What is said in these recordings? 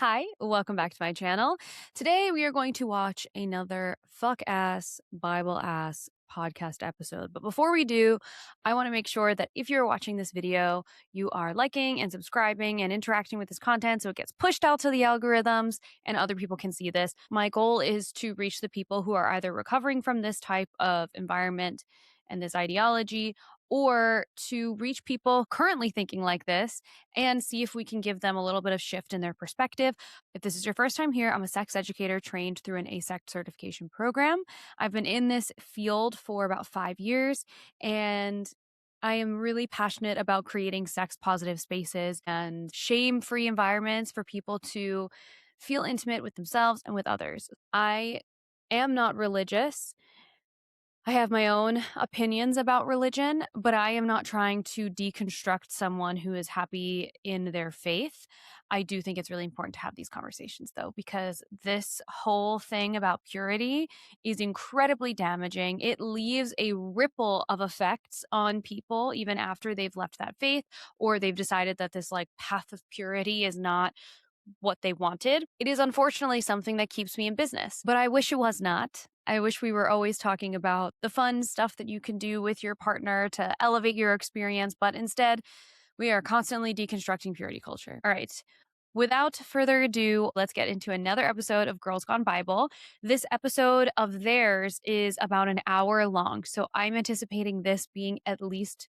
Hi, welcome back to my channel. Today we are going to watch another fuck-ass, Bible-ass podcast episode. But before we do, I want to make sure that if you're watching this video, you are liking and subscribing and interacting with this content so it gets pushed out to the algorithms and other people can see this. My goal is to reach the people who are either recovering from this type of environment and this ideology, or to reach people currently thinking like this and see if we can give them a little bit of shift in their perspective. If this is your first time here, I'm a sex educator trained through an ASEC certification program. I've been in this field for about 5 years, and I am really passionate about creating sex positive spaces and shame free environments for people to feel intimate with themselves and with others. I am not religious. I have my own opinions about religion, but I am not trying to deconstruct someone who is happy in their faith. I do think it's really important to have these conversations, though, because this whole thing about purity is incredibly damaging. It leaves a ripple of effects on people even after they've left that faith, or they've decided that this like path of purity is not what they wanted. It is unfortunately something that keeps me in business, but I wish it was not. I wish we were always talking about the fun stuff that you can do with your partner to elevate your experience, but instead, we are constantly deconstructing purity culture. All right. Without further ado, let's get into another episode of Girls Gone Bible. This episode of theirs is about an hour long, so I'm anticipating this being at least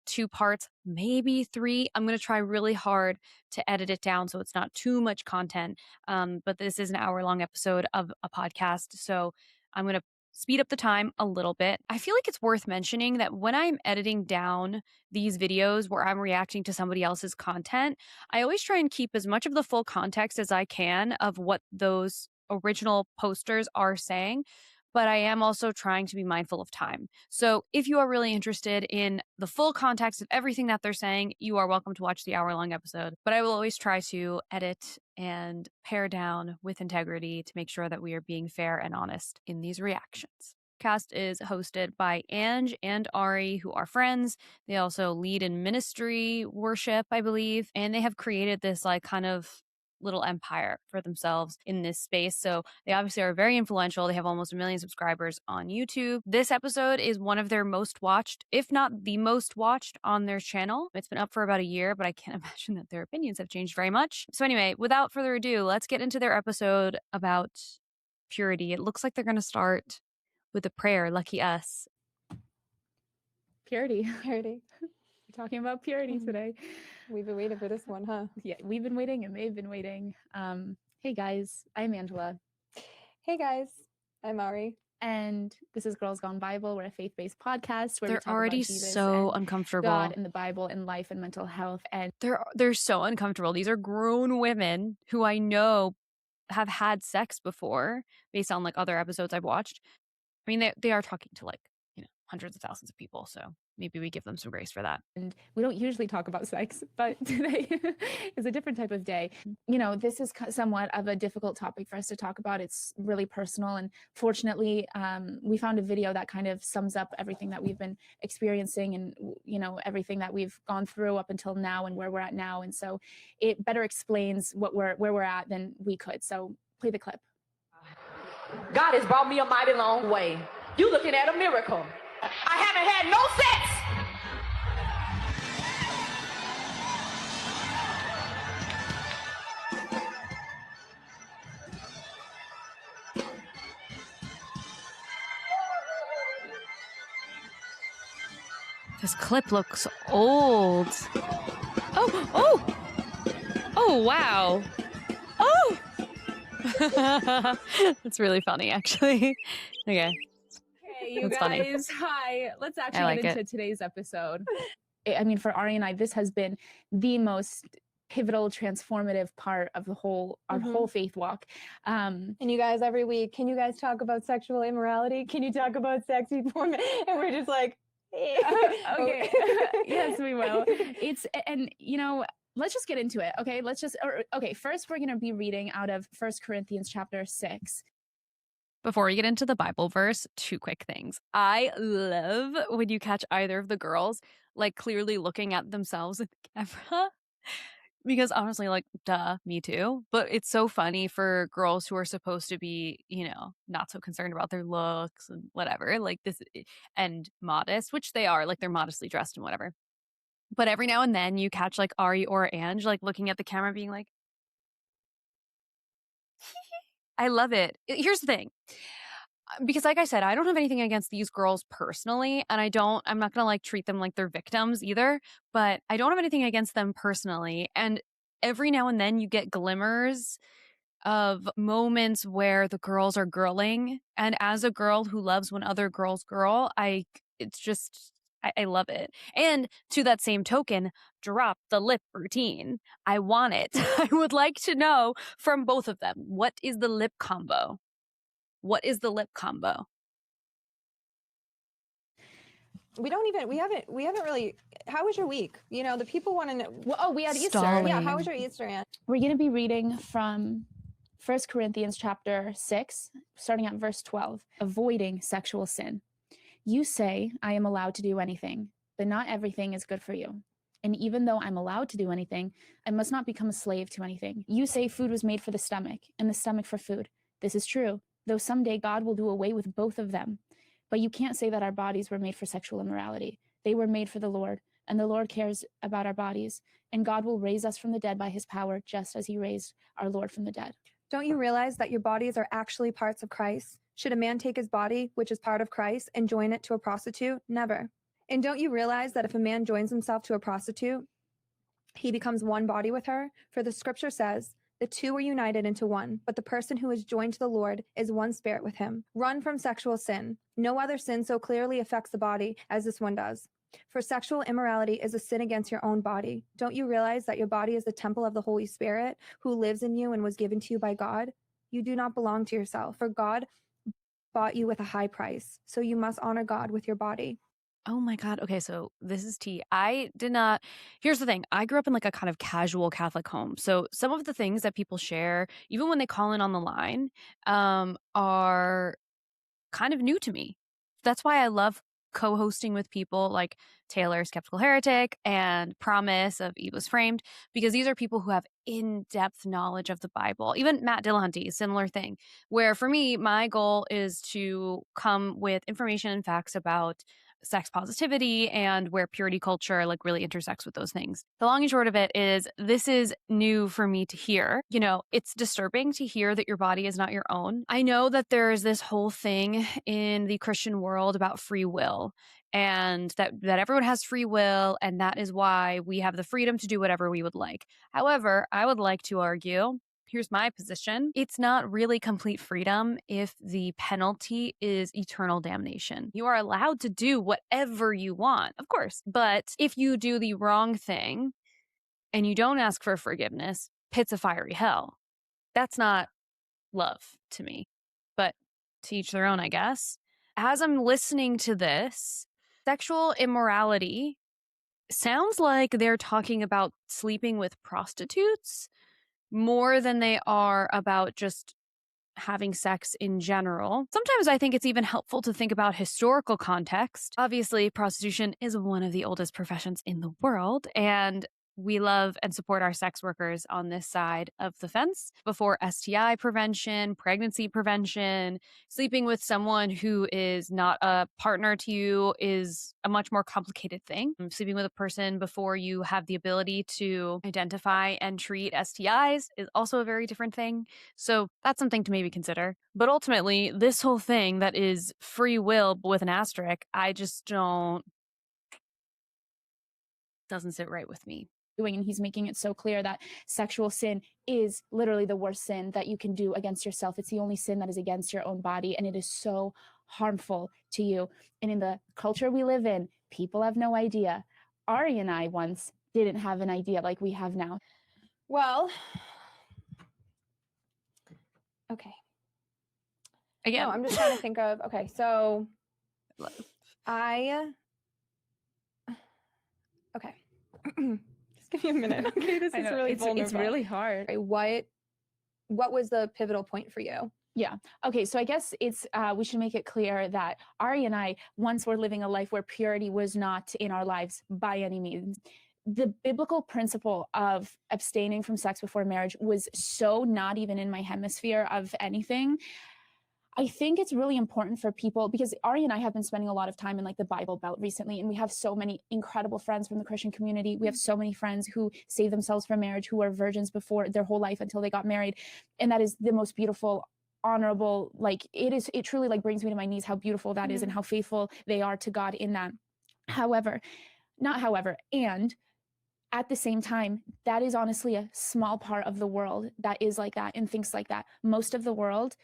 2 parts, maybe 3. I'm going to try really hard to edit it down so it's not too much content. But this is an hour-long episode of a podcast, so I'm going to speed up the time a little bit. I feel like it's worth mentioning that when I'm editing down these videos where I'm reacting to somebody else's content, I always try and keep as much of the full context as I can of what those original posters are saying, but I am also trying to be mindful of time. So if you are really interested in the full context of everything that they're saying, you are welcome to watch the hour-long episode. But I will always try to edit and pare down with integrity to make sure that we are being fair and honest in these reactions. Cast is hosted by Ange and Ari, who are friends. They also lead in ministry worship, I believe, and they have created this like kind of little empire for themselves in this space. So they obviously are very influential. They have almost 1 million subscribers on YouTube. This episode is one of their most watched, if not the most watched on their channel. It's been up for about a year, but I can't imagine that their opinions have changed very much. So anyway, without further ado, let's get into their episode about purity. It looks like they're going to start with a prayer. Lucky us. Purity. We're talking about purity today. We've been waiting for this one, huh? Yeah, we've been waiting and they've been waiting. Hey guys, I'm Angela. Hey guys, I'm Ari. And this is Girls Gone Bible. We're a faith-based podcast where They're we talk already about Jesus so and uncomfortable. God and the Bible and life and mental health. And they're so uncomfortable. These are grown women who I know have had sex before based on like other episodes I've watched. I mean, they are talking to like, hundreds of thousands of people. So maybe we give them some grace for that. And we don't usually talk about sex, but today is a different type of day. This is somewhat of a difficult topic for us to talk about. It's really personal. And fortunately, we found a video that kind of sums up everything that we've been experiencing and, everything that we've gone through up until now and where we're at now. And so it better explains where we're at than we could. So play the clip. God has brought me a mighty long way. You looking at a miracle. I haven't had no sex. This clip looks old. Oh, wow. Oh! That's really funny, actually. Okay. Hey, you That's guys. funny. Hi. Let's actually get into today's episode. I mean, for Ari and I, this has been the most pivotal, transformative part of our whole faith walk. And you guys, every week, can you guys talk about sexual immorality? Can you talk about sex before? And we're just like, okay. Yes, we will. Let's just get into it. Okay. First we're going to be reading out of 1 Corinthians chapter 6. Before we get into the Bible verse, 2 quick things. I love when you catch either of the girls like clearly looking at themselves in the camera. Because honestly, like, duh, me too. But it's so funny for girls who are supposed to be, not so concerned about their looks and whatever, like and modest, which they are, like they're modestly dressed and whatever. But every now and then you catch like Ari or Ange like looking at the camera being like, I love it. Here's the thing. Because like I said, I don't have anything against these girls personally, and I'm not going to like treat them like they're victims either, but I don't have anything against them personally. And every now and then you get glimmers of moments where the girls are girling, and as a girl who loves when other girls girl, it's just I love it. And to that same token, drop the lip routine. I want it. I would like to know from both of them, what is the lip combo? What is the lip combo? We haven't really, how was your week? The people want to know. Well, we had Easter. Yeah, how was your Easter, Anne? We're going to be reading from 1 Corinthians chapter 6, starting at verse 12, avoiding sexual sin. You say, I am allowed to do anything, but not everything is good for you. And even though I'm allowed to do anything, I must not become a slave to anything. You say food was made for the stomach, and the stomach for food. This is true, though someday God will do away with both of them. But you can't say that our bodies were made for sexual immorality. They were made for the Lord, and the Lord cares about our bodies. And God will raise us from the dead by his power, just as he raised our Lord from the dead. Don't you realize that your bodies are actually parts of Christ? Should a man take his body, which is part of Christ, and join it to a prostitute? Never. And don't you realize that if a man joins himself to a prostitute, he becomes one body with her? For the scripture says, the two are united into one, but the person who is joined to the Lord is one spirit with him. Run from sexual sin. No other sin so clearly affects the body as this one does. For sexual immorality is a sin against your own body. Don't you realize that your body is the temple of the Holy Spirit who lives in you and was given to you by God? You do not belong to yourself, for God bought you with a high price, so you must honor God with your body. Oh my God. Okay, so this is tea. Here's the thing. I grew up in like a kind of casual Catholic home. So some of the things that people share, even when they call in on the line, are kind of new to me. That's why I love co-hosting with people like Taylor, Skeptical Heretic, and Promise of Eve Was Framed, because these are people who have in-depth knowledge of the Bible. Even Matt Dillahunty, similar thing, where for me, my goal is to come with information and facts about sex positivity and where purity culture like really intersects with those things. The long and short of it is this is new for me to hear. It's disturbing to hear that your body is not your own. I know that there's this whole thing in the Christian world about free will, and that everyone has free will, and that is why we have the freedom to do whatever we would like. However, I would like to argue, here's my position, it's not really complete freedom if the penalty is eternal damnation. You are allowed to do whatever you want, of course, but if you do the wrong thing and you don't ask for forgiveness, pits of fiery hell. That's not love to me, but to each their own, I guess. As I'm listening to this, sexual immorality sounds like they're talking about sleeping with prostitutes more than they are about just having sex in general. Sometimes I think it's even helpful to think about historical context. Obviously, prostitution is one of the oldest professions in the world, and we love and support our sex workers on this side of the fence. Before STI prevention, pregnancy prevention, sleeping with someone who is not a partner to you is a much more complicated thing. Sleeping with a person before you have the ability to identify and treat STIs is also a very different thing. So that's something to maybe consider. But ultimately, this whole thing that is free will with an asterisk, I just doesn't sit right with me. And he's making it so clear that sexual sin is literally the worst sin that you can do against yourself. It's the only sin that is against your own body, and it is so harmful to you. And in the culture we live in, people have no idea. Ari and I once didn't have an idea like we have now. Well, okay. Again, No, I'm just trying to think of, okay, so okay. Just give me a minute. Okay, this is really vulnerable. It's really hard. Okay, what was the pivotal point for you? Yeah. Okay. So I guess we should make it clear that Ari and I once were living a life where purity was not in our lives by any means. the biblical principle of abstaining from sex before marriage was so not even in my hemisphere of anything. I think it's really important for people, because Ari and I have been spending a lot of time in like the Bible Belt recently, and we have so many incredible friends from the Christian community. We have so many friends who saved themselves from marriage, who were virgins before their whole life until they got married. And that is the most beautiful, honorable, like it truly like brings me to my knees how beautiful that is and how faithful they are to God in that. And at the same time, that is honestly a small part of the world that is like that and thinks like that. Most of the world,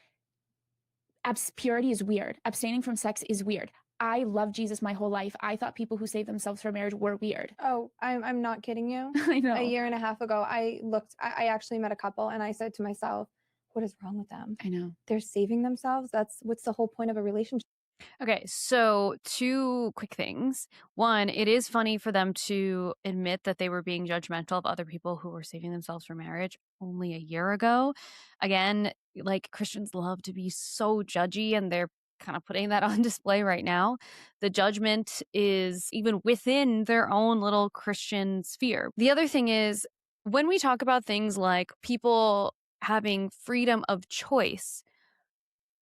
purity is weird. Abstaining from sex is weird. I love Jesus my whole life. I thought people who saved themselves for marriage were weird. Oh, I'm not kidding you. I know. A year and a half ago, I actually met a couple and I said to myself, what is wrong with them? I know. They're saving themselves. What's the whole point of a relationship? Okay, so two quick things. One, it is funny for them to admit that they were being judgmental of other people who were saving themselves for marriage only a year ago. Again, like Christians love to be so judgy, and they're kind of putting that on display right now. The judgment is even within their own little Christian sphere. The other thing is, when we talk about things like people having freedom of choice,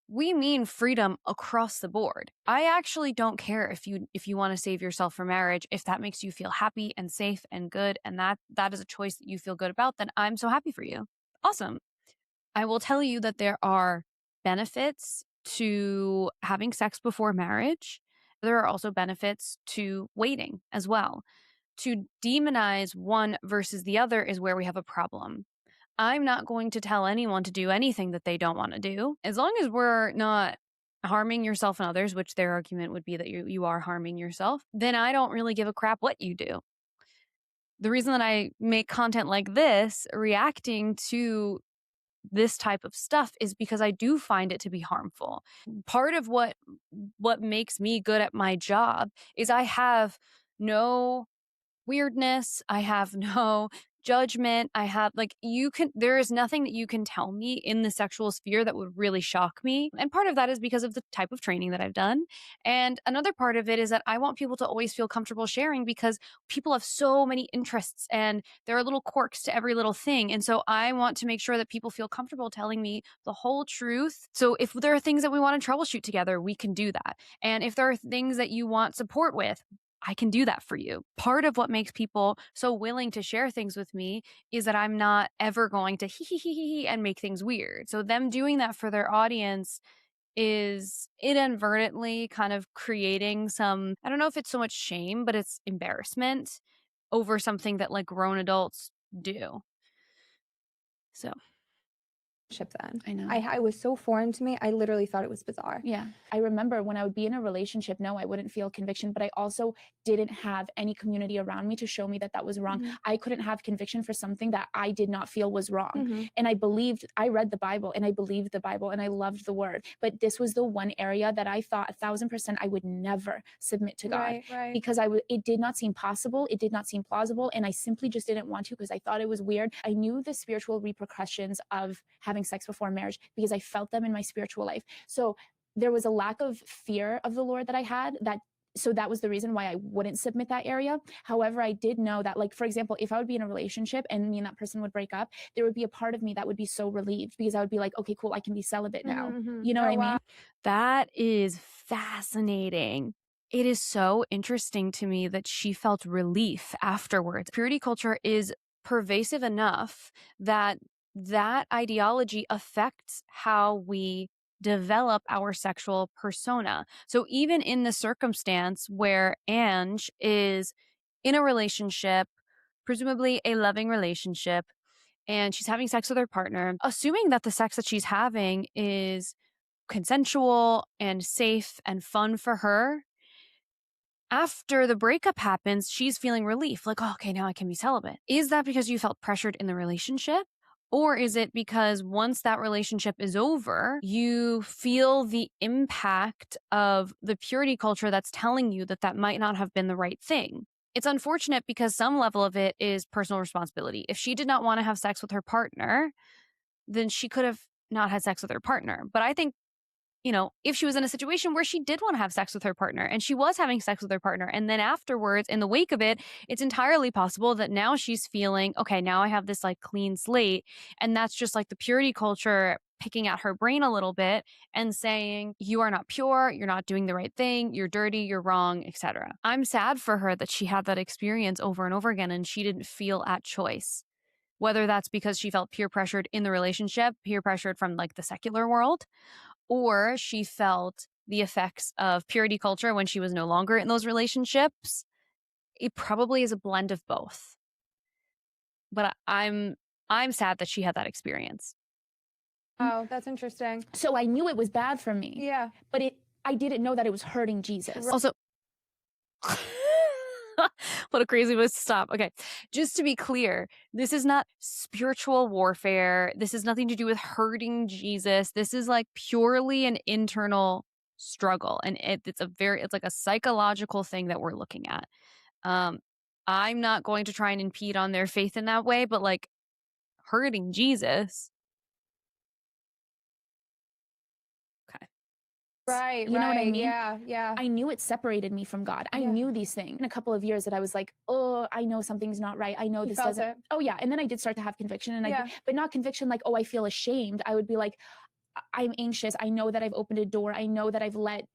we mean freedom across the board. I actually don't care if you want to save yourself for marriage. If that makes you feel happy and safe and good, and that is a choice that you feel good about, then I'm so happy for you. Awesome. I will tell you that there are benefits to having sex before marriage. There are also benefits to waiting as well. To demonize one versus the other is where we have a problem. I'm not going to tell anyone to do anything that they don't want to do. As long as we're not harming yourself and others, which their argument would be that you are harming yourself, then I don't really give a crap what you do. The reason that I make content like this, reacting to this type of stuff, is because I do find it to be harmful. Part of what makes me good at my job is I have no weirdness. I have no judgment. I have there is nothing that you can tell me in the sexual sphere that would really shock me. And part of that is because of the type of training that I've done. And another part of it is that I want people to always feel comfortable sharing, because people have so many interests and there are little quirks to every little thing. And so I want to make sure that people feel comfortable telling me the whole truth. So if there are things that we want to troubleshoot together, we can do that. And if there are things that you want support with, I can do that for you. Part of what makes people so willing to share things with me is that I'm not ever going to hee and make things weird. So them doing that for their audience is inadvertently kind of creating some, I don't know if it's so much shame, but it's embarrassment over something that like grown adults do. So Then I know. I was so foreign to me. I literally thought it was bizarre. Yeah. I remember when I would be in a relationship, no, I wouldn't feel conviction, but I also didn't have any community around me to show me that that was wrong. I couldn't have conviction for something that I did not feel was wrong. And I read the Bible and I believed the Bible and I loved the word. But this was the one area that I thought 1,000% I would never submit to God, Right. because it did not seem possible. It did not seem plausible. And I simply just didn't want to, because I thought it was weird. I knew the spiritual repercussions of having sex before marriage because I felt them in my spiritual life. So there was a lack of fear of the Lord that I had, so that was the reason why I wouldn't submit that area. However, I did know that, like, for example, if I would be in a relationship and me and that person would break up, there would be a part of me that would be so relieved, because I would be like, okay, cool, I can be celibate now. You know what I mean? That is fascinating. It is so interesting to me that she felt relief afterwards. Purity culture is pervasive enough that ideology affects how we develop our sexual persona. So even in the circumstance where Ange is in a relationship, presumably a loving relationship, and she's having sex with her partner, assuming that the sex that she's having is consensual and safe and fun for her, after the breakup happens, she's feeling relief, like, oh, okay, now I can be celibate. Is that because you felt pressured in the relationship? Or is it because once that relationship is over, you feel the impact of the purity culture that's telling you that that might not have been the right thing? It's unfortunate because some level of it is personal responsibility. If she did not want to have sex with her partner, then she could have not had sex with her partner. But I think if she was in a situation where she did want to have sex with her partner and she was having sex with her partner, and then afterwards, in the wake of it, it's entirely possible that now she's feeling, okay, now I have this like clean slate. And that's just like the purity culture picking at her brain a little bit and saying, you are not pure, you're not doing the right thing, you're dirty, you're wrong, etc. I'm sad for her that she had that experience over and over again and she didn't feel at choice. Whether that's because she felt peer pressured in the relationship, peer pressured from like the secular world, or she felt the effects of purity culture when she was no longer in those relationships. It probably is a blend of both. But I'm sad that she had that experience. Oh, that's interesting. So I knew it was bad for me. Yeah. But I didn't know that it was hurting Jesus. Also, what a crazy way to stop. Okay, just to be clear, this is not spiritual warfare. This has nothing to do with hurting Jesus. This is like purely an internal struggle, and it's like a psychological thing that we're looking at. I'm not going to try and impede on their faith in that way, but like hurting Jesus. Okay. Right. You know what I mean? Yeah. Yeah. I knew it separated me from God. I Yeah. knew these things. In a couple of years that I was like, oh, I know something's not right. I know You this felt doesn't. it. Oh yeah. And then I did start to have conviction, and Yeah. but not conviction like, oh, I feel ashamed. I would be like, I'm anxious. I know that I've opened a door. I know that I've let,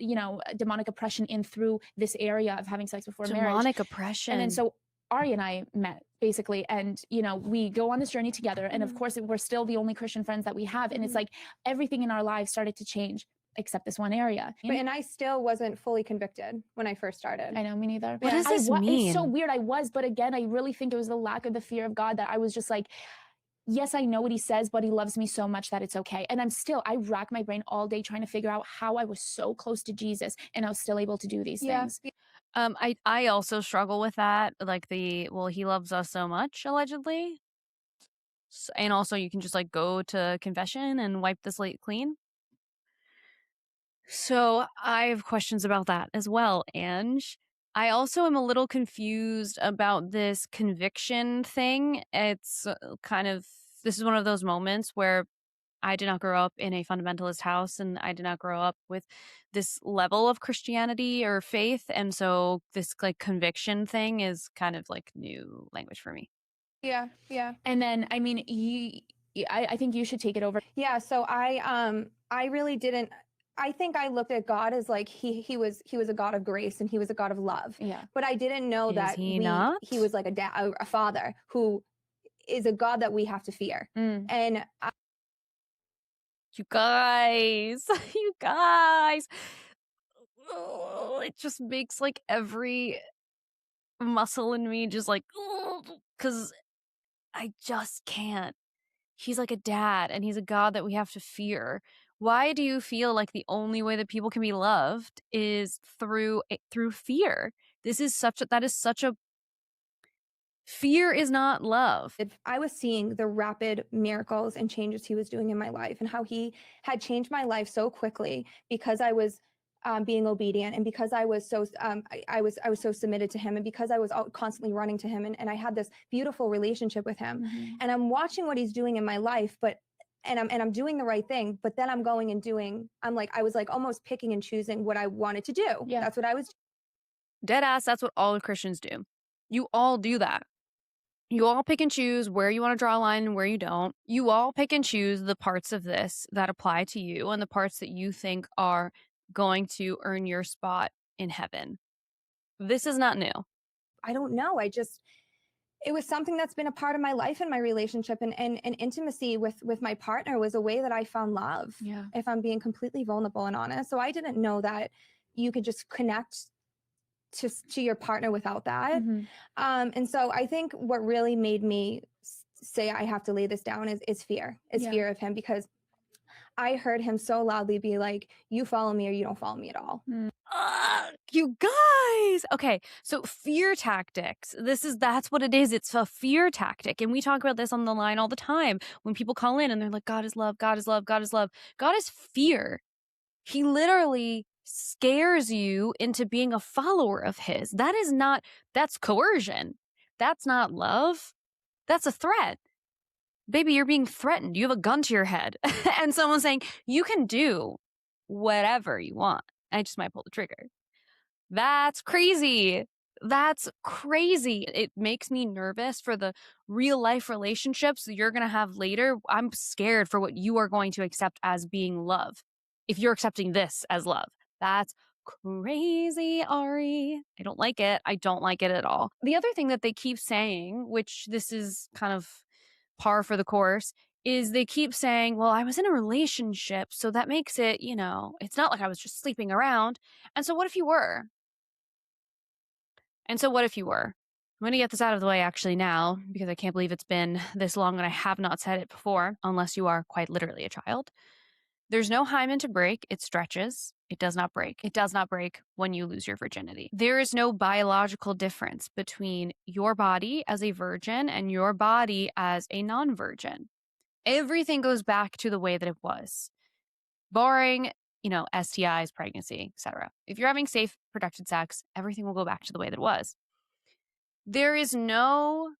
demonic oppression in through this area of having sex before marriage. Demonic oppression. And then so Ari and I met basically, and we go on this journey together. And of course, we're still the only Christian friends that we have. And it's like everything in our lives started to change except this one area. And I still wasn't fully convicted when I first started. I know, me neither. What does this mean? It's so weird. I was, but again, I really think it was the lack of the fear of God that I was just like, yes, I know what he says, but he loves me so much that it's okay. And I rack my brain all day trying to figure out how I was so close to Jesus and I was still able to do these things. I also struggle with that. Like he loves us so much, allegedly. And also you can just like go to confession and wipe the slate clean. So I have questions about that as well, Ange. I also am a little confused about this conviction thing. It's this is one of those moments where I did not grow up in a fundamentalist house and I did not grow up with this level of Christianity or faith. And so this like conviction thing is kind of like new language for me. Yeah. Yeah. And then, I mean, I think you should take it over. Yeah. So I really didn't. I think I looked at God as like he was a God of grace and he was a God of love. Yeah. But I didn't know that he was like a father who is a God that we have to fear. And you guys, it just makes like every muscle in me just like, because I just can't. He's like a dad and he's a God that we have to fear. Why do you feel like the only way that people can be loved is through fear? That is such a fear is not love. I was seeing the rapid miracles and changes he was doing in my life and how he had changed my life so quickly because I was being obedient and because I was so I was so submitted to him and because I was constantly running to him and I had this beautiful relationship with him. And I'm watching what he's doing in my life, and I'm doing the right thing, but then I'm going and doing, I was like almost picking and choosing what I wanted to do. Yeah. That's what I was. Dead ass, that's what all Christians do. You all do that. You all pick and choose where you want to draw a line and where you don't. You all pick and choose the parts of this that apply to you and the parts that you think are going to earn your spot in heaven. This is not new. I don't know. It was something that's been a part of my life and my relationship and intimacy with my partner was a way that I found love. Yeah. If I'm being completely vulnerable and honest. So I didn't know that you could just connect to your partner without that. And so I think what really made me say I have to lay this down is fear. Fear of him because I heard him so loudly be like, you follow me or you don't follow me at all. You guys. Okay. So fear tactics. That's what it is. It's a fear tactic. And we talk about this on the line all the time when people call in and they're like, God is love, God is love, God is love. God is fear. He literally scares you into being a follower of his. That's coercion. That's not love. That's a threat. Baby, you're being threatened. You have a gun to your head. And someone's saying, you can do whatever you want. I just might pull the trigger. That's crazy. That's crazy. It makes me nervous for the real life relationships that you're going to have later. I'm scared for what you are going to accept as being love. If you're accepting this as love, that's crazy, Ari. I don't like it. I don't like it at all. The other thing that they keep saying, which this is kind of par for the course, is they keep saying, well, I was in a relationship, so that makes it, it's not like I was just sleeping around. And so what if you were? And so what if you were? I'm going to get this out of the way actually now, because I can't believe it's been this long and I have not said it before, unless you are quite literally a child. There's no hymen to break. It stretches. It does not break. It does not break when you lose your virginity. There is no biological difference between your body as a virgin and your body as a non-virgin. Everything goes back to the way that it was, barring, STIs, pregnancy, etc. If you're having safe, protected sex, everything will go back to the way that it was. There is no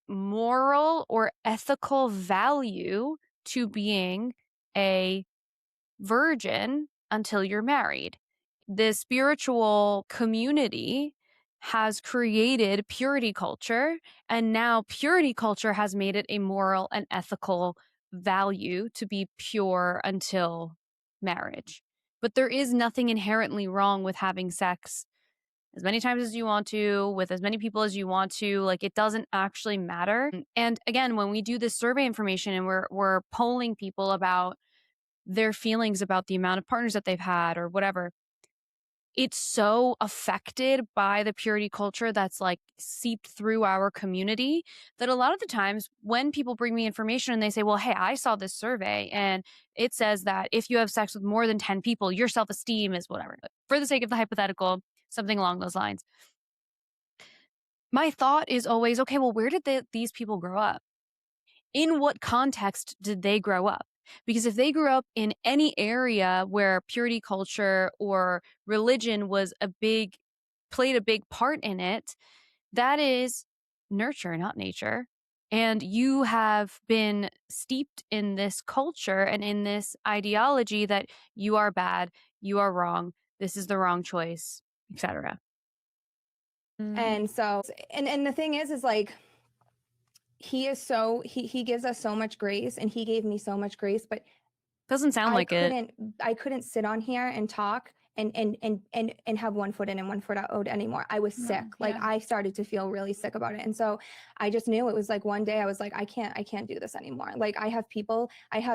moral or ethical value to being a virgin until you're married. The spiritual community has created purity culture, and now purity culture has made it a moral and ethical value to be pure until marriage. But there is nothing inherently wrong with having sex as many times as you want to, with as many people as you want to. Like, it doesn't actually matter. And again, when we do this survey information and we're polling people about their feelings about the amount of partners that they've had or whatever, it's so affected by the purity culture that's like seeped through our community that a lot of the times when people bring me information and they say, well, hey, I saw this survey and it says that if you have sex with more than 10 people, your self-esteem is whatever. For the sake of the hypothetical, something along those lines. My thought is always, okay, well, where did these people grow up? In what context did they grow up? Because if they grew up in any area where purity culture or religion played a big part in it, that is nurture, not nature. And you have been steeped in this culture and in this ideology that you are bad, you are wrong, this is the wrong choice, etc. And so, and the thing is like, he gives us so much grace, and he gave me so much grace, but doesn't sound like it. I couldn't sit on here and talk and have one foot in and one foot out anymore. I was sick. Like, I started to feel really sick about it. And so I just knew it was like one day I was like, I can't do this anymore. Like, I have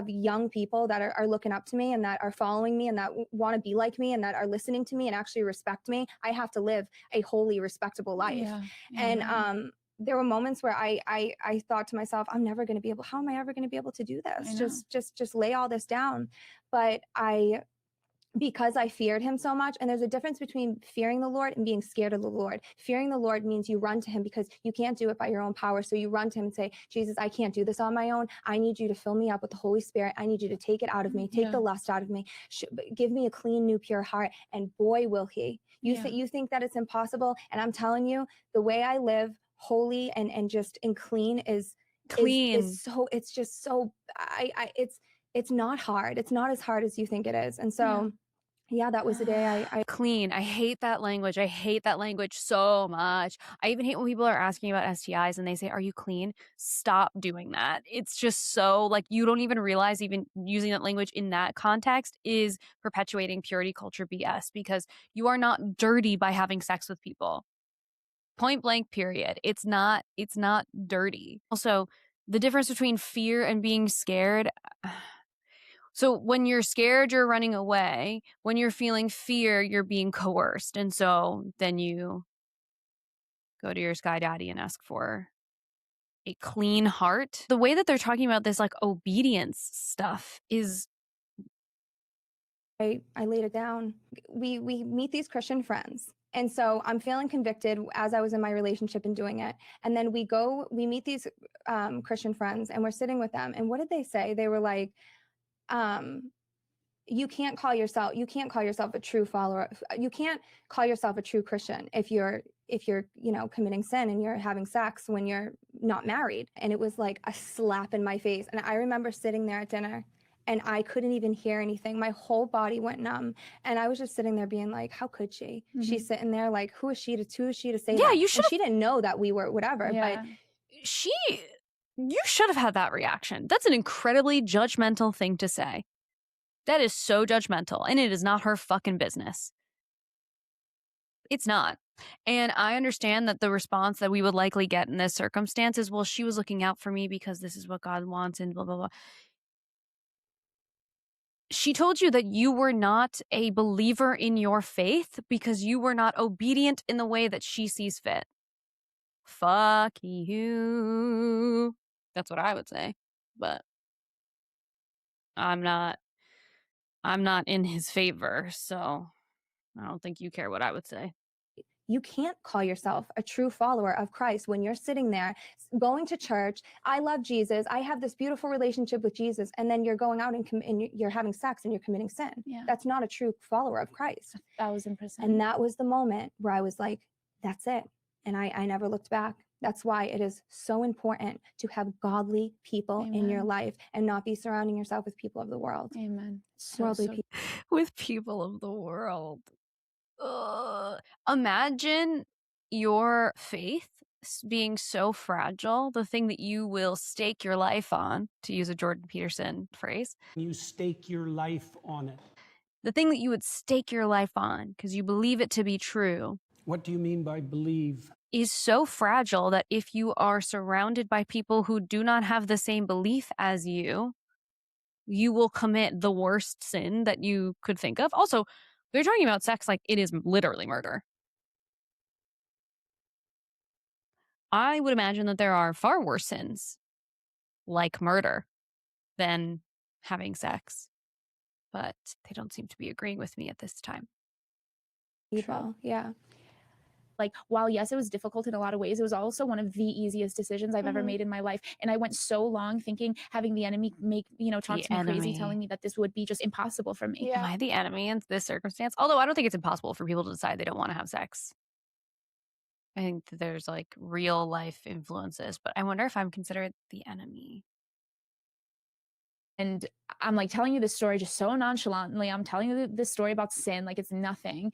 young people that are looking up to me and that are following me and that want to be like me and that are listening to me and actually respect me. I have to live a holy, respectable life. And there were moments where I thought to myself, how am I ever going to be able to do this? Just lay all this down. But because I feared him so much, and there's a difference between fearing the Lord and being scared of the Lord. Fearing the Lord means you run to him because you can't do it by your own power. So you run to him and say, Jesus, I can't do this on my own. I need you to fill me up with the Holy Spirit. I need you to take it out of me, take the lust out of me, give me a clean, new, pure heart. And boy, will he. You think that it's impossible. And I'm telling you, the way I live holy and just and clean is so, it's just so, it's not hard. It's not as hard as you think it is. And so that was the day I clean. I hate that language. I hate that language so much. I even hate when people are asking about STIs and they say, are you clean? Stop doing that. It's just so like, you don't even realize even using that language in that context is perpetuating purity culture BS, because you are not dirty by having sex with people. Point blank, period. It's not dirty. Also, the difference between fear and being scared. So when you're scared, you're running away. When you're feeling fear, you're being coerced. And so then you go to your sky daddy and ask for a clean heart. The way that they're talking about this like obedience stuff is, I laid it down. We meet these Christian friends. And so I'm feeling convicted as I was in my relationship and doing it. And then we meet these Christian friends and we're sitting with them. And what did they say? They were like, you can't call yourself a true follower. You can't call yourself a true Christian if you're committing sin and you're having sex when you're not married. And it was like a slap in my face. And I remember sitting there at dinner and I couldn't even hear anything. My whole body went numb. And I was just sitting there being like, how could she? She's sitting there like, who is she to say Yeah, that? you should And she didn't know that we were whatever. Yeah. But you should have had that reaction. That's an incredibly judgmental thing to say. That is so judgmental, and it is not her fucking business. It's not. And I understand that the response that we would likely get in this circumstance is, well, she was looking out for me because this is what God wants and blah, blah, blah. She told you that you were not a believer in your faith because you were not obedient in the way that she sees fit. Fuck you. That's what I would say. But I'm not in his favor, so I don't think you care what I would say. you can't call yourself a true follower of Christ when you're sitting there going to church. I love Jesus. I have this beautiful relationship with Jesus. And then you're going out and you're having sex and you're committing sin. Yeah. That's not a true follower of Christ. 1000%. And that was the moment where I was like, that's it. And I never looked back. That's why it is so important to have godly people in your life and not be surrounding yourself with people of the world. Amen. Worldly people. With people of the world. Ugh. Imagine your faith being so fragile, the thing that you will stake your life on, to use a Jordan Peterson phrase. You stake your life on it. The thing that you would stake your life on because you believe it to be true. What do you mean by believe? Is so fragile that if you are surrounded by people who do not have the same belief as you will commit the worst sin that you could think of. Also, they're talking about sex like it is literally murder. I would imagine that there are far worse sins, like murder, than having sex. But they don't seem to be agreeing with me at this time. People, yeah. Like, while yes, it was difficult in a lot of ways, it was also one of the easiest decisions I've ever made in my life. And I went so long thinking, having the enemy make, talk to me crazy, telling me that this would be just impossible for me. Am I the enemy in this circumstance? Although I don't think it's impossible for people to decide they don't want to have sex. I think that there's like real life influences, but I wonder if I'm considered the enemy. And I'm like telling you this story just so nonchalantly. I'm telling you this story about sin like it's nothing,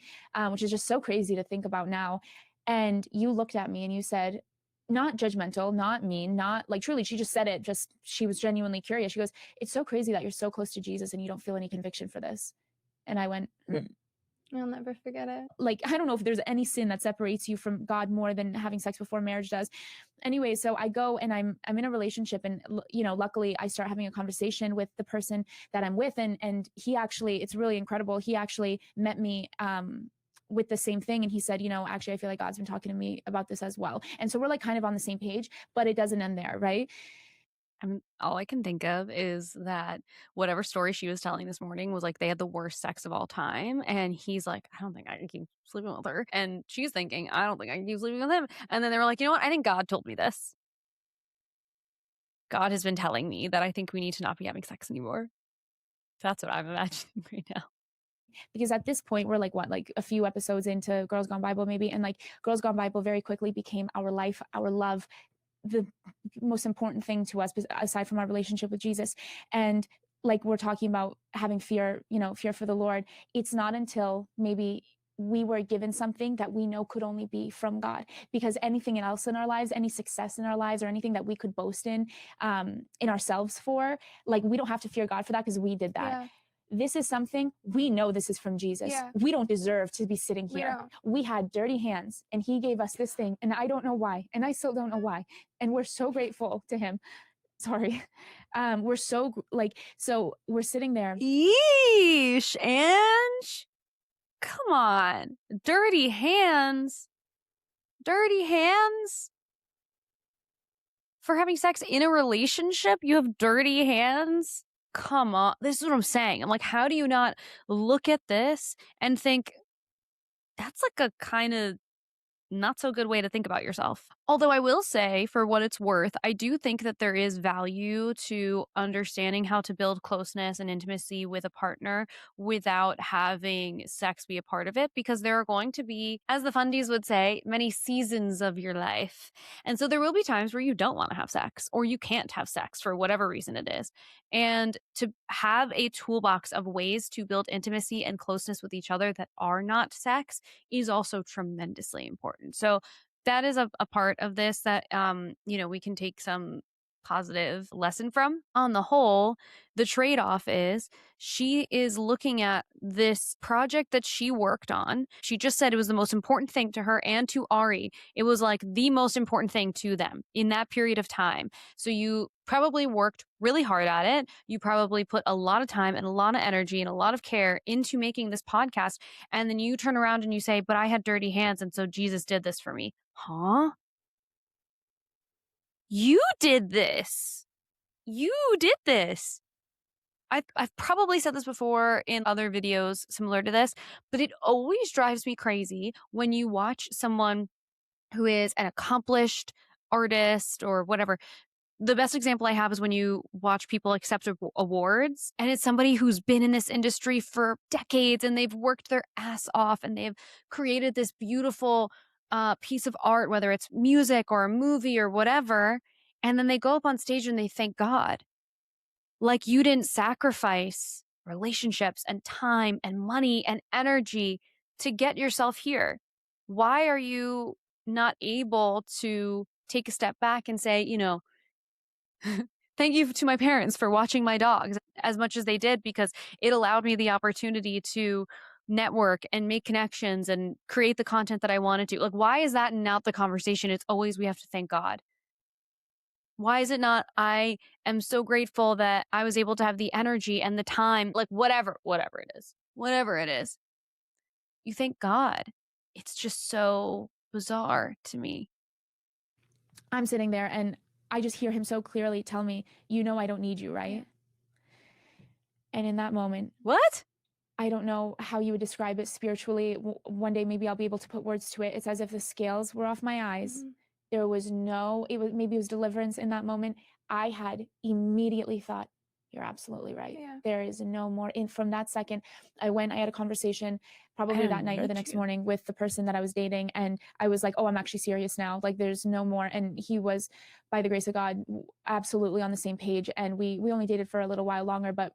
which is just so crazy to think about now. And you looked at me and you said, not judgmental, not mean, not like truly, she just said it, just she was genuinely curious. She goes, it's so crazy that you're so close to Jesus and you don't feel any conviction for this. And I went, I'll never forget it. like, I don't know if there's any sin that separates you from God more than having sex before marriage does. Anyway, so I go and I'm in a relationship, and luckily I start having a conversation with the person that I'm with, and he actually, it's really incredible. He actually met me with the same thing, and he said, actually I feel like God's been talking to me about this as well. And so we're like kind of on the same page, but it doesn't end there, right? All I can think of is that whatever story she was telling this morning was like they had the worst sex of all time. And he's like, I don't think I can keep sleeping with her. And she's thinking, I don't think I can keep sleeping with him. And then they were like, you know what? I think God told me this. God has been telling me that I think we need to not be having sex anymore. That's what I'm imagining right now. Because at this point we're like a few episodes into Girls Gone Bible maybe, and like Girls Gone Bible very quickly became our life, our love, the most important thing to us aside from our relationship with Jesus. And like we're talking about having fear, fear for the Lord. It's not until maybe we were given something that we know could only be from God, because anything else in our lives, any success in our lives, or anything that we could boast in ourselves for, like we don't have to fear God for that because we did that. Yeah. This is something we know this is from Jesus. Yeah. We don't deserve to be sitting here. We had dirty hands and he gave us this thing, and I don't know why. And I still don't know why. And we're so grateful to him. Sorry. We're so so we're sitting there. Yeesh, Ange. Come on. Dirty hands. Dirty hands? For having sex in a relationship, you have dirty hands? Come on. This is what I'm saying. I'm like, how do you not look at this and think that's like a kind of not so good way to think about yourself? Although I will say, for what it's worth, I do think that there is value to understanding how to build closeness and intimacy with a partner without having sex be a part of it, because there are going to be, as the fundies would say, many seasons of your life. And so there will be times where you don't want to have sex or you can't have sex for whatever reason it is. And to have a toolbox of ways to build intimacy and closeness with each other that are not sex is also tremendously important. So that is a part of this that we can take some positive lesson from. On the whole, the trade-off is she is looking at this project that she worked on. She just said it was the most important thing to her and to Ari. It was like the most important thing to them in that period of time. So you probably worked really hard at it. You probably put a lot of time and a lot of energy and a lot of care into making this podcast. And then you turn around and you say, but I had dirty hands, and so Jesus did this for me. Huh? You did this. You did this. I've probably said this before in other videos similar to this, but it always drives me crazy when you watch someone who is an accomplished artist or whatever. The best example I have is when you watch people accept awards, and it's somebody who's been in this industry for decades and they've worked their ass off and they've created this beautiful piece of art, whether it's music or a movie or whatever. And then they go up on stage and they thank God. Like, you didn't sacrifice relationships and time and money and energy to get yourself here. Why are you not able to take a step back and say, thank you to my parents for watching my dogs as much as they did, because it allowed me the opportunity to network and make connections and create the content that I wanted to. Like, why is that not the conversation? It's always we have to thank God. Why is it not I am so grateful that I was able to have the energy and the time, like whatever it is. Whatever it is. You thank God. It's just so bizarre to me. I'm sitting there and I just hear him so clearly tell me, I don't need you, right? And in that moment, What? I don't know how you would describe it spiritually. One day, maybe I'll be able to put words to it. It's as if the scales were off my eyes. Mhm. There was maybe it was deliverance in that moment. I had immediately thought, you're absolutely right. Yeah. There is no more. And from that second, I had a conversation probably that night or the next morning with the person that I was dating. And I was like, oh, I'm actually serious now. Like, there's no more. And he was, by the grace of God, absolutely on the same page. And we only dated for a little while longer, but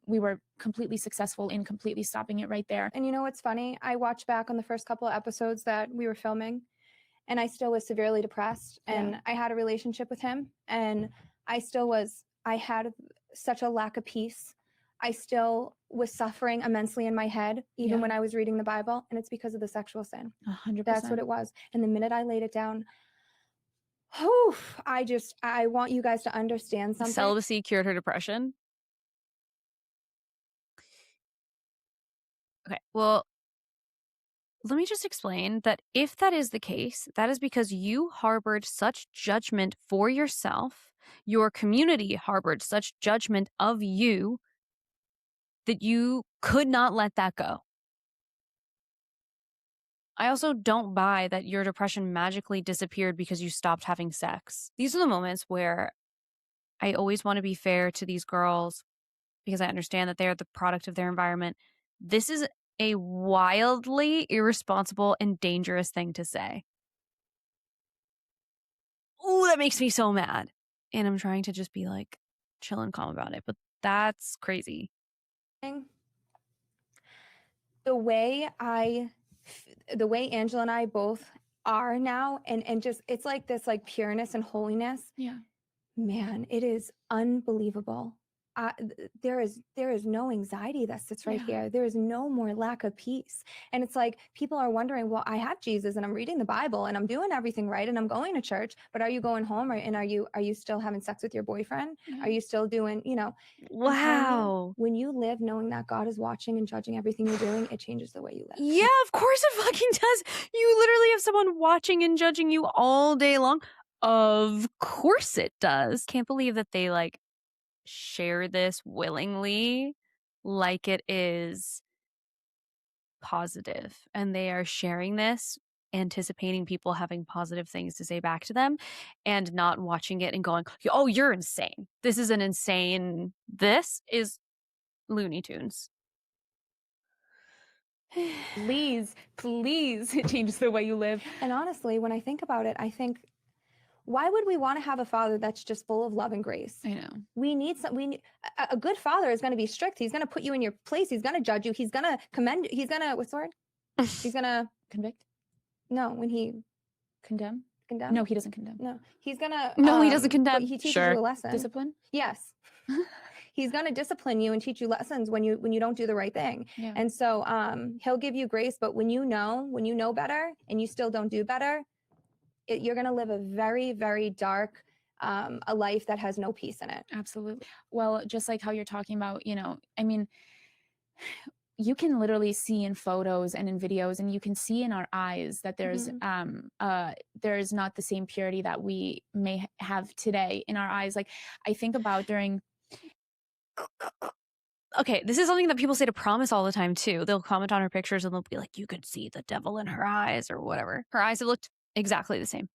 we were completely successful in completely stopping it right there. And you know what's funny? I watched back on the first couple of episodes that we were filming, and I still was severely depressed. And I had a relationship with him, and I had such a lack of peace. I still was suffering immensely in my head, even when I was reading the Bible, and it's because of the sexual sin. 100%. That's what it was. And the minute I laid it down, I want you guys to understand something. Celibacy cured her depression. Okay, well, let me just explain that if that is the case, that is because you harbored such judgment for yourself, your community harbored such judgment of you, that you could not let that go. I also don't buy that your depression magically disappeared because you stopped having sex. These are the moments where I always want to be fair to these girls, because I understand that they are the product of their environment. This is a wildly irresponsible and dangerous thing to say. Ooh, that makes me so mad. And I'm trying to just be like chill and calm about it, but that's crazy. The way Angela and I both are now, and just, it's like this, like, pureness and holiness. Yeah. Man, it is unbelievable. There is no anxiety that sits right here. There is no more lack of peace. And it's like, people are wondering, well, I have Jesus and I'm reading the Bible and I'm doing everything right and I'm going to church, but are you going home, and are you still having sex with your boyfriend? Are you still doing, Wow. when you live knowing that God is watching and judging everything you're doing, it changes the way you live. Yeah, of course it fucking does. You literally have someone watching and judging you all day long. Of course it does. Can't believe that they like share this willingly, like it is positive, and they are sharing this anticipating people having positive things to say back to them and not watching it and going, oh, you're insane. This is this is Looney Tunes. Please it changes the way you live. And honestly, when I think about it, I think, why would we want to have a father that's just full of love and grace? I know. We need a good father is going to be strict. He's going to put you in your place. He's going to judge you. He's going to commend. He's going to, what's the word? He's going to Convict? No, when he Condemn? condemn. No, he doesn't condemn. No, he's going to. No, he doesn't condemn. He teaches Sure. you a lesson. Discipline? Yes. He's going to discipline you and teach you lessons when you don't do the right thing. Yeah. And so he'll give you grace, but when you know better and you still don't do better, you're going to live a very, very dark a life that has no peace in it. Absolutely. Well, just like how you're talking about, I mean, you can literally see in photos and in videos, and you can see in our eyes that there's there's not the same purity that we may have today in our eyes. Like, I think about during. Okay, this is something that people say to Promise all the time too. They'll comment on her pictures and they'll be like, you could see the devil in her eyes or whatever. Her eyes have looked exactly the same.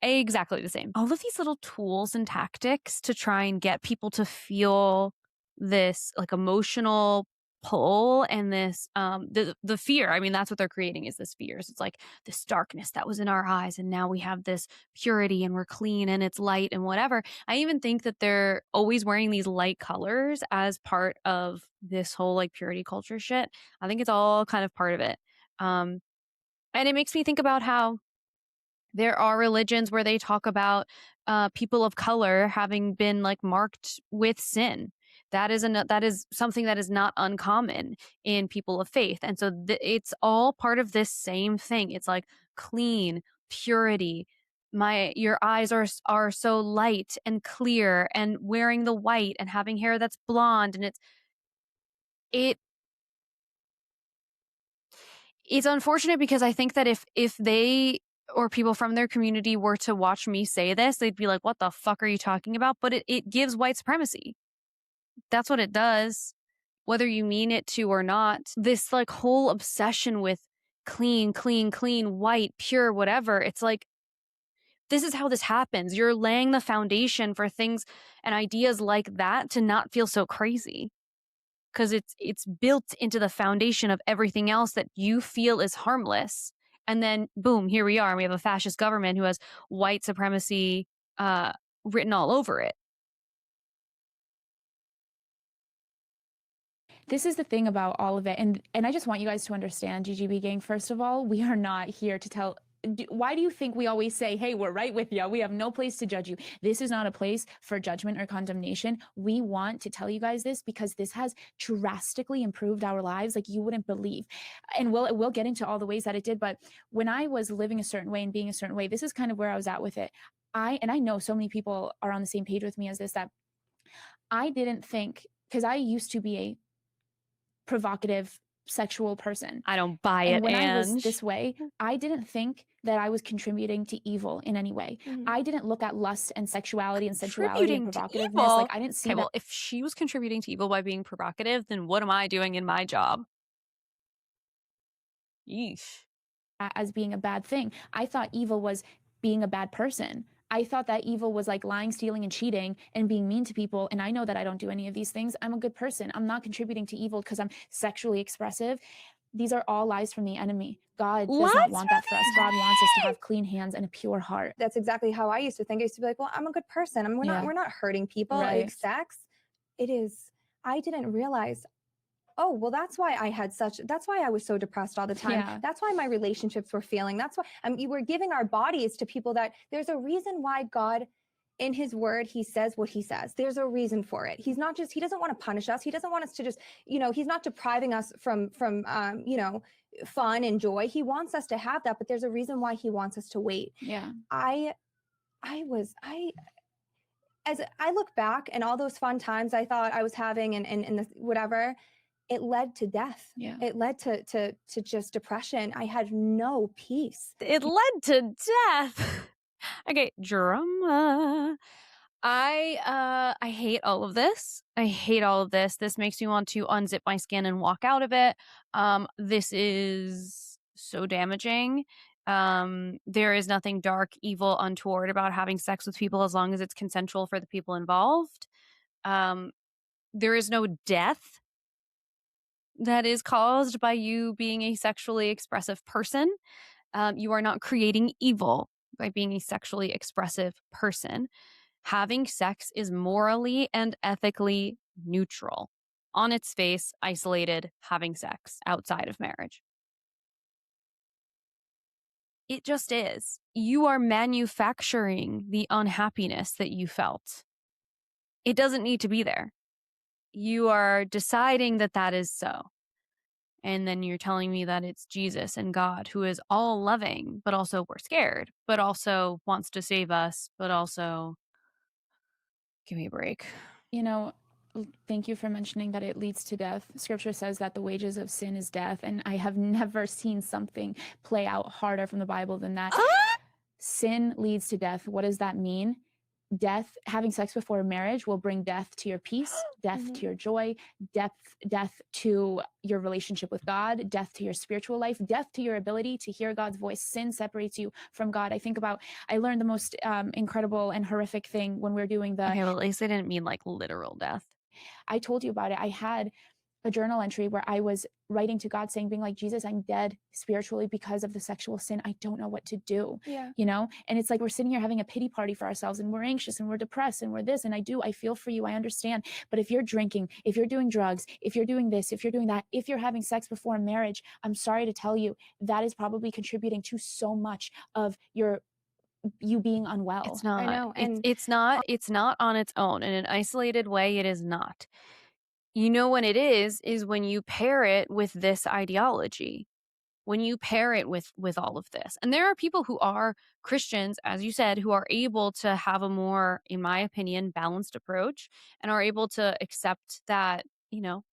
Exactly the same. All of these little tools and tactics to try and get people to feel this like emotional pull and this the fear. I mean, that's what they're creating, is this fears. It's like this darkness that was in our eyes, and now we have this purity and we're clean and it's light and whatever. I even think that they're always wearing these light colors as part of this whole like purity culture shit. I think it's all kind of part of it. And it makes me think about how there are religions where they talk about people of color having been like marked with sin. That is something that is not uncommon in people of faith. And so it's all part of this same thing. It's like clean, purity. Your eyes are so light and clear, and wearing the white and having hair that's blonde, and it's unfortunate because I think that if they or people from their community were to watch me say this, they'd be like, what the fuck are you talking about? But it gives white supremacy. That's what it does, whether you mean it to or not. This like whole obsession with clean, white, pure, whatever. It's like, this is how this happens. You're laying the foundation for things and ideas like that to not feel so crazy. Because it's built into the foundation of everything else that you feel is harmless. And then, boom, here we are. We have a fascist government who has white supremacy written all over it. This is the thing about all of it. And I just want you guys to understand, GGB gang, first of all, we are not here to tell. Why do you think we always say, hey, we're right with you? We have no place to judge you. This is not a place for judgment or condemnation. We want to tell you guys this because this has drastically improved our lives like you wouldn't believe. And we'll get into all the ways that it did. But when I was living a certain way and being a certain way, this is kind of where I was at with it. I know so many people are on the same page with me as this, that I didn't think, because I used to be a provocative sexual person. I don't buy it. And when I was this way, I didn't think that I was contributing to evil in any way. I didn't look at lust and sexuality and sensuality and provocativeness. Like, I didn't see that. Well, if she was contributing to evil by being provocative, then what am I doing in my job? Yeesh. As being a bad thing. I thought evil was being a bad person. I thought that evil was like lying, stealing, and cheating and being mean to people. And I know that I don't do any of these things. I'm a good person. I'm not contributing to evil because I'm sexually expressive. These are all lies from the enemy. God does not want that for us. God wants us to have clean hands and a pure heart. That's exactly how I used to think. I used to be like, well, I'm a good person. I mean, we're not hurting people. Right. Like sex, it is. I didn't realize. Oh, well, that's why I was so depressed all the time. Yeah. That's why my relationships were failing. That's why we're giving our bodies to people that there's a reason why God, in his word, he says what he says. There's a reason for it. He doesn't want to punish us. He doesn't want us to just, he's not depriving us from fun and joy. He wants us to have that, but there's a reason why he wants us to wait. Yeah. As I look back and all those fun times I thought I was having and the whatever, it led to death. Yeah. It led to just depression. I had no peace. It led to death. Okay, drama. I hate all of this. I hate all of this. This makes me want to unzip my skin and walk out of it. This is so damaging. There is nothing dark, evil, untoward about having sex with people as long as it's consensual for the people involved. There is no death that is caused by you being a sexually expressive person. You are not creating evil by being a sexually expressive person. Having sex is morally and ethically neutral. On its face, isolated, having sex outside of marriage. It just is. You are manufacturing the unhappiness that you felt. It doesn't need to be there. You are deciding that that is so. And then you're telling me that it's Jesus and God who is all loving, but also we're scared, but also wants to save us, but also give me a break. You know, thank you for mentioning that it leads to death. Scripture says that the wages of sin is death, and I have never seen something play out harder from the Bible than that. Sin leads to death. What does that mean? Death, having sex before marriage will bring death to your peace, death to your joy, death to your relationship with God, death to your spiritual life, death to your ability to hear God's voice. Sin separates you from God. I learned the most incredible and horrific thing when we were doing the... Okay, well, at least they didn't mean like literal death. I told you about it. I had a journal entry where I was writing to God saying, being like, Jesus, I'm dead spiritually because of the sexual sin. I don't know what to do. Yeah. You know? And it's like, we're sitting here having a pity party for ourselves, and we're anxious and we're depressed and we're this. And I feel for you. I understand. But if you're drinking, if you're doing drugs, if you're doing this, if you're doing that, if you're having sex before marriage, I'm sorry to tell you, that is probably contributing to so much of you being unwell. It's not. I know. And it's not on its own. In an isolated way, it is not. You know when it is when you pair it with this ideology, when you pair it with all of this. And there are people who are Christians, as you said, who are able to have a more, in my opinion, balanced approach and are able to accept that, you know,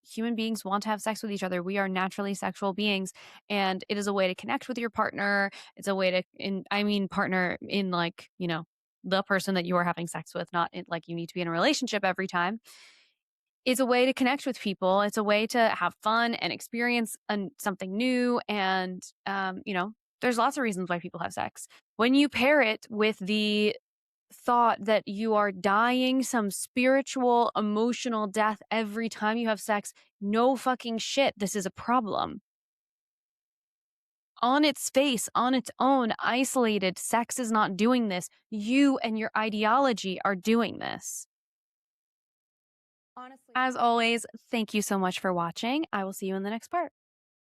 human beings want to have sex with each other. We are naturally sexual beings, and it is a way to connect with your partner. It's a way to, partner in like, you know, the person that you are having sex with, not in, like you need to be in a relationship every time. It's a way to connect with people. It's a way to have fun and experience something new. And, you know, there's lots of reasons why people have sex. When you pair it with the thought that you are dying some spiritual, emotional death every time you have sex, no fucking shit, this is a problem. On its face, on its own, isolated, sex is not doing this. You and your ideology are doing this. honestly, As always, thank you so much for watching. I will see you in the next part.